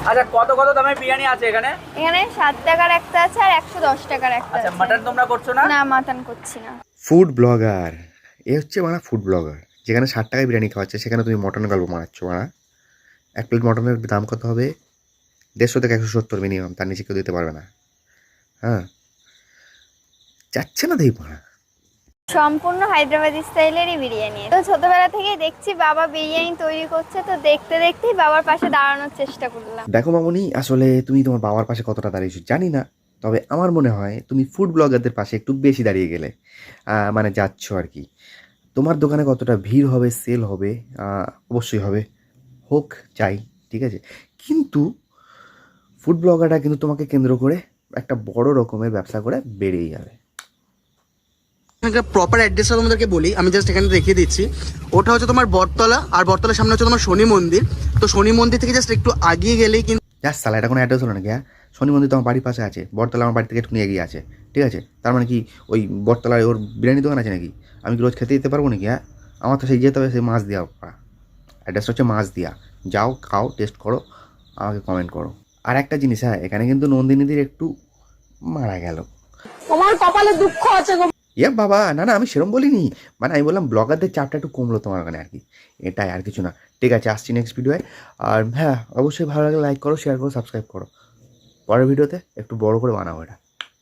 আচ্ছা, কত কত দামের বিরিয়ানি আছে এখানে? এখানে 7 টাকার একটা আছে আর 110 টাকার একটা আচ্ছা, আছে। মাটন তোমরা করছো না? না, মাটন করছি না। ফুড ব্লগার, এ হচ্ছে মানে ফুড ব্লগার। যেখানে 60 টাকায় বিরিয়ানি খাওয়াচ্ছে সেখানে তুমি মটনের গল্প মারাচ্ছ মানে। এক প্লেট মটনের দাম কত হবে? 150 থেকে 170 মিনিমাম, তার নিচে কেউ দিতে পারবে না। হ্যাঁ, যাচ্ছে না দেই পড়া। সম্পূর্ণ হায়দ্রাবাদি স্টাইলেরই বিরিয়ানি। তো ছোটবেলা থেকেই দেখছি বাবা বিরিয়ানি তৈরি করছে, তো দেখতে দেখতেই বাবার পাশে দাঁড়ানোর চেষ্টা করলাম। দেখো মামুনি, আসলে তুমি তোমার বাবার পাশে কতটা দাঁড়িয়েছো জানি না, তবে আমার মনে হয় তুমি ফুড ব্লগারদের পাশে একটু বেশি দাঁড়িয়ে গেলে। মানে যাচ্ছ আর কি। তোমার দোকানে কতটা ভিড় হবে, সেল হবে, অবশ্যই হবে, হোক, চাই, ঠিক আছে। কিন্তু ফুড ব্লগাররা কিন্তু তোমাকে কেন্দ্র করে একটা বড় রকমের ব্যবসা করে বেরিয়ে যাবে। এখানকার প্রপার অ্যাড্রেসটা তোমাদেরকে বলি, আমি জাস্ট এখানে দেখিয়ে দিচ্ছি। ওটা হচ্ছে তোমার বটতলা, আর বটতলার সামনে হচ্ছে তোমার শনি মন্দির। তো শনি মন্দির থেকে জাস্ট একটু আগিয়ে গেলেই কিন্তু জাস্ট সালা, এটা কোনো অ্যাড্রেস হলো নাকি? হ্যাঁ, শনি মন্দির তো আমার বাড়ির পাশে আছে, বটতলা আমার বাড়ি থেকে একটু এগিয়ে আছে, ঠিক আছে। তার মানে কি ওই বটতলায় ওর বিরিয়ানি দোকান আছে নাকি? আমি কি রোজ খেতে যেতে পারবো নাকি? হ্যাঁ, আমার তো সেই যেতে হবে, সেই মাছ দেওয়া পাড়া। অ্যাড্রেসটা হচ্ছে মাছ দিয়া। যাও, খাও, টেস্ট করো, আমাকে কমেন্ট করো। আর একটা জিনিস, হ্যাঁ, এখানে কিন্তু নন্দিনীদের একটু মারা গেল। তোমার কপালে দুঃখ আছে গো। ইয়ে বাবা, না না, আমি সেরম বলিনি। মানে আমি বললাম ব্লগারদের চাপটা একটু কমলো তোমার ওখানে আর কি, এটাই, আর কিছু না। ঠিক আছে, আসছি নেক্সট ভিডিওয়। আর হ্যাঁ, অবশ্যই ভালো লাগলে লাইক করো, শেয়ার করো, সাবস্ক্রাইব করো। পরের ভিডিওতে একটু বড় করে বানাবো এটা।